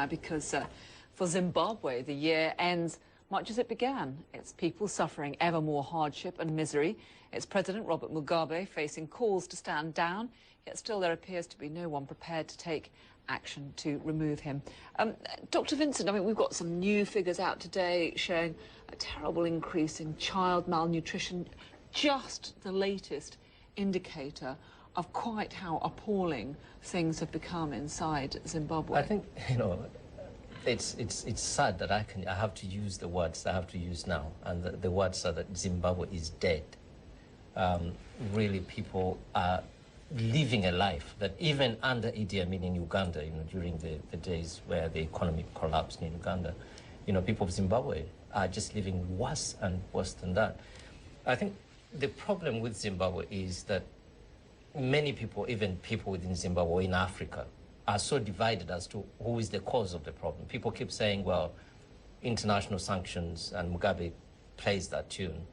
Because for Zimbabwe, the year ends much as it began. Its people suffering ever more hardship and misery. Its President, Robert Mugabe, facing calls to stand down, yet still there appears to be no one prepared to take action to remove him. Dr. Vincent, I mean, we've got some new figures out today showing a terrible increase in child malnutrition, just the latest indicator of quite how appalling things have become inside Zimbabwe. I think, it's sad that I have to use the words I have to use now, and the words are that Zimbabwe is dead. Really, people are living a life that even under Idi Amin in Uganda, during the days where the economy collapsed in Uganda, people of Zimbabwe are just living worse and worse than that. I think the problem with Zimbabwe is that many people, even people within Zimbabwe, in Africa, are so divided as to who is the cause of the problem. People keep saying, well, international sanctions, and Mugabe plays that tune.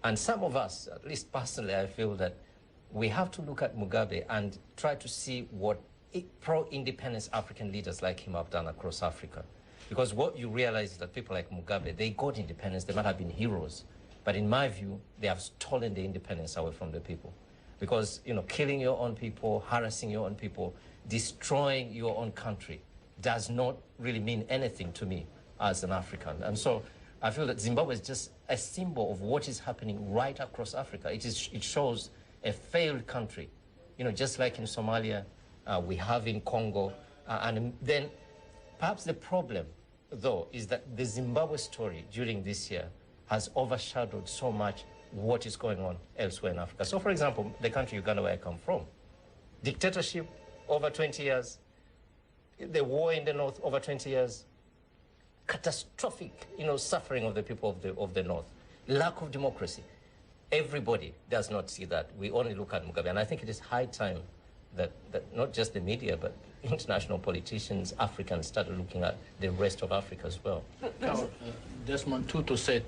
And some of us, at least personally, I feel that we have to look at Mugabe and try to see what pro-independence African leaders like him have done across Africa. Because what you realize is that people like Mugabe, they got independence, they might have been heroes, but in my view, they have stolen the independence away from the people. Because, killing your own people, harassing your own people, destroying your own country does not really mean anything to me as an African. And so I feel that Zimbabwe is just a symbol of what is happening right across Africa. It shows a failed country, just like in Somalia, we have in Congo. And then perhaps the problem, though, is that the Zimbabwe story during this year has overshadowed so much what is going on elsewhere in Africa. So, for example, the country Uganda, where I come from, dictatorship over 20 years, the war in the north over 20 years, catastrophic, suffering of the people of the north, lack of democracy. Everybody does not see that. We only look at Mugabe, and I think it is high time that not just the media, but international politicians, Africans, started looking at the rest of Africa as well. Desmond Tutu said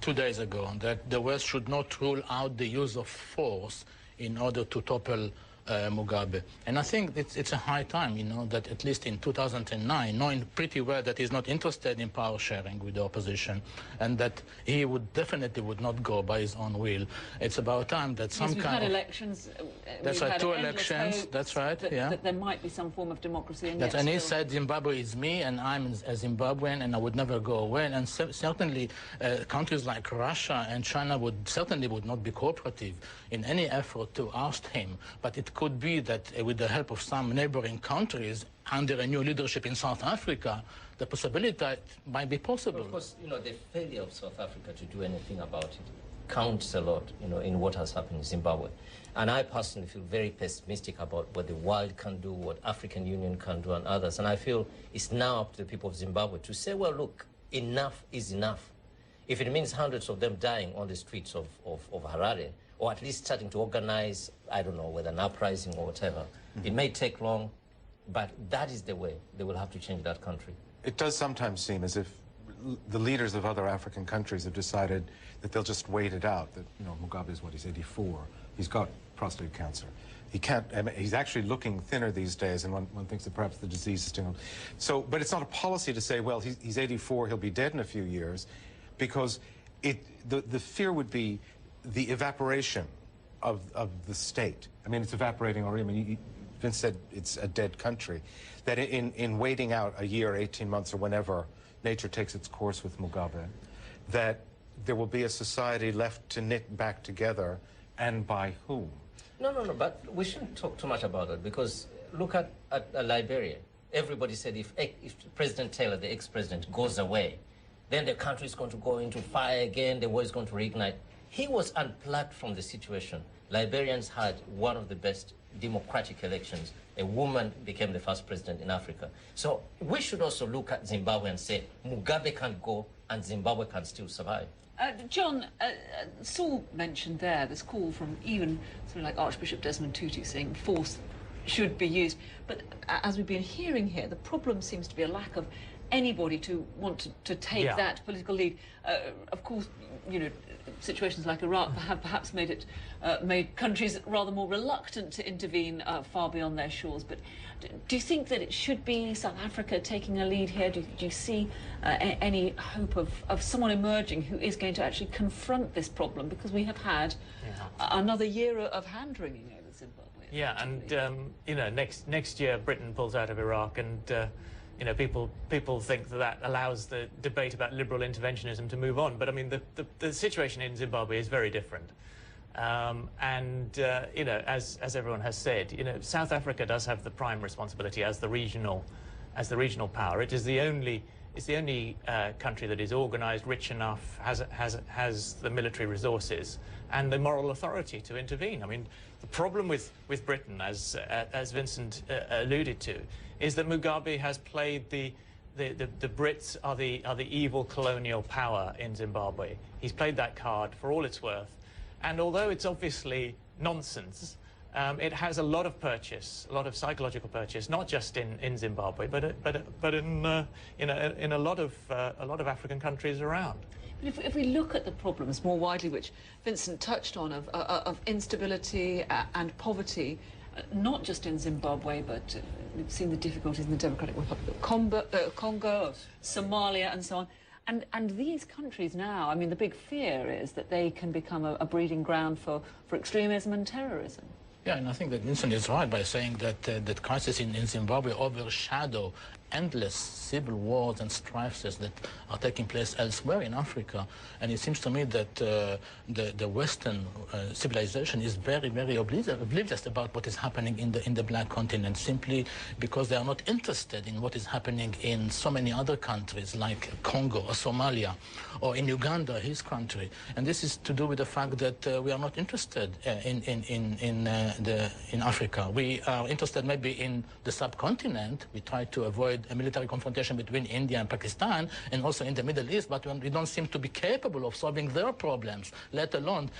2 days ago that the West should not rule out the use of force in order to topple Mugabe. And I think it's a high time, that at least in 2009, knowing pretty well that he's not interested in power sharing with the opposition and that he definitely would not go by his own will. It's about time that some we've had elections. That's right, 2 elections. That's right, yeah. That there might be some form of democracy. And he said Zimbabwe is me and I'm a Zimbabwean and I would never go away. And certainly countries like Russia and China would not be cooperative in any effort to oust him. But it could be that with the help of some neighboring countries under a new leadership in South Africa, the possibility might be possible. Of course, the failure of South Africa to do anything about it counts a lot, in what has happened in Zimbabwe. And I personally feel very pessimistic about what the world can do, what African Union can do, and others. And I feel it's now up to the people of Zimbabwe to say, well, look, enough is enough. If it means hundreds of them dying on the streets of Harare, or at least starting to organize, I don't know, whether an uprising or whatever. It may take long, but that is the way they will have to change that country. It does sometimes seem as if the leaders of other African countries have decided that they'll just wait it out, that, Mugabe is, he's 84. He's got prostate cancer. He's actually looking thinner these days, and one thinks that perhaps the disease is still... So, but it's not a policy to say, well, he's 84, he'll be dead in a few years, because the fear would be the evaporation of the state. I mean, it's evaporating already. I mean, Vince said it's a dead country. That in waiting out a year, 18 months, or whenever nature takes its course with Mugabe, that there will be a society left to knit back together, and by whom? No, but we shouldn't talk too much about it, because look at Liberia. Everybody said if President Taylor, the ex-president, goes away, then the country is going to go into fire again, the war is going to reignite. He was unplugged from the situation. Liberians had one of the best democratic elections. A woman became the first president in Africa. So we should also look at Zimbabwe and say, Mugabe can't go and Zimbabwe can still survive. John, Saul mentioned there this call from even something like Archbishop Desmond Tutu saying force should be used. But as we've been hearing here, the problem seems to be a lack of anybody to want to take that political lead. Of course, you know, situations like Iraq have perhaps made countries rather more reluctant to intervene far beyond their shores. But do you think that it should be South Africa taking a lead here? Do you see any hope of someone emerging who is going to actually confront this problem? Because we have had another year of hand-wringing over Zimbabwe. Yeah, and you know, next year Britain pulls out of Iraq, and you know, people think that allows the debate about liberal interventionism to move on. But I mean, the situation in Zimbabwe is very different. You know, as everyone has said, you know, South Africa does have the prime responsibility as the regional power. It is the only country that is organised, rich enough, has the military resources and the moral authority to intervene. I mean, the problem with Britain, as Vincent alluded to, is that Mugabe has played the Brits are the evil colonial power in Zimbabwe. He's played that card for all it's worth, and although it's obviously nonsense, it has a lot of purchase, a lot of psychological purchase, not just in Zimbabwe, but in a lot of African countries around. But if we look at the problems more widely, which Vincent touched on, of instability and poverty, not just in Zimbabwe, but we've seen the difficulties in the Democratic Republic of Congo, Somalia, and so on. And these countries now, I mean, the big fear is that they can become a breeding ground for extremism and terrorism. Yeah, and I think that Vincent is right by saying that that crisis in Zimbabwe overshadow endless civil wars and strifes that are taking place elsewhere in Africa. And it seems to me that the Western civilization is very, very oblivious about what is happening in the Black continent, simply because they are not interested in what is happening in so many other countries like Congo or Somalia, or in Uganda, his country. And this is to do with the fact that we are not interested in Africa. We are interested maybe in the subcontinent. We try to avoid a military confrontation between India and Pakistan, and also in the Middle East, but we don't seem to be capable of solving their problems, let alone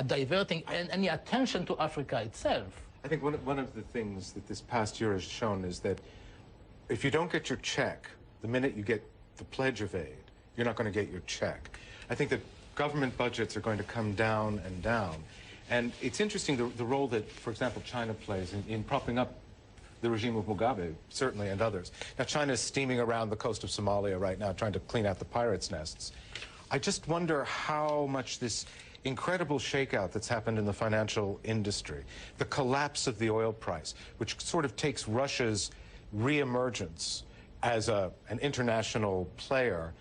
diverting any attention to Africa itself. I think one of the things that this past year has shown is that if you don't get your check, the minute you get the pledge of aid, you're not going to get your check. I think that government budgets are going to come down and down. And it's interesting the role that, for example, China plays in propping up the regime of Mugabe, certainly, and others. Now, China is steaming around the coast of Somalia right now, trying to clean out the pirates' nests. I just wonder how much this incredible shakeout that's happened in the financial industry, the collapse of the oil price, which sort of takes Russia's reemergence as an international player,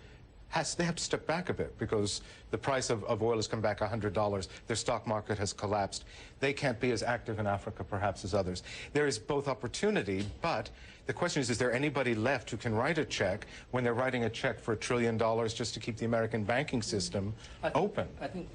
they have to step back a bit because the price of oil has come back $100. Their stock market has collapsed. They can't be as active in Africa, perhaps, as others. There is both opportunity, but the question is there anybody left who can write a check when they're writing a check for $1 trillion just to keep the American banking system open? I think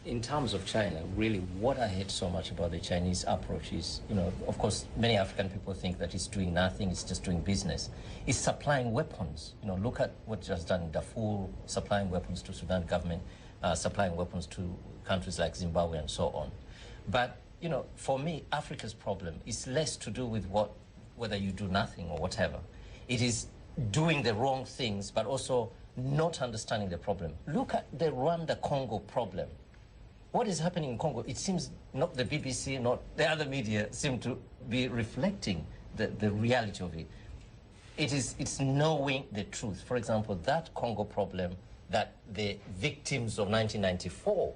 in terms of China, really what I hate so much about the Chinese approach is, you know, of course, many African people think that it's doing nothing, it's just doing business. It's supplying weapons. You know, look at what it has done in Darfur, supplying weapons to Sudan government, supplying weapons to countries like Zimbabwe and so on. But, you know, for me, Africa's problem is less to do with whether you do nothing or whatever. It is doing the wrong things, but also not understanding the problem. Look at the Rwanda-Congo problem. What is happening in Congo? It seems not the BBC, not the other media seem to be reflecting the reality of it. It's knowing the truth. For example, that Congo problem, that the victims of 1994,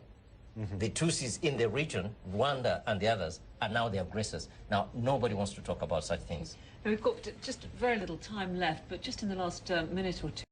the Tutsis in the region, Rwanda and the others, are now the aggressors. Now, nobody wants to talk about such things. Now, we've got just very little time left, but just in the last minute or two,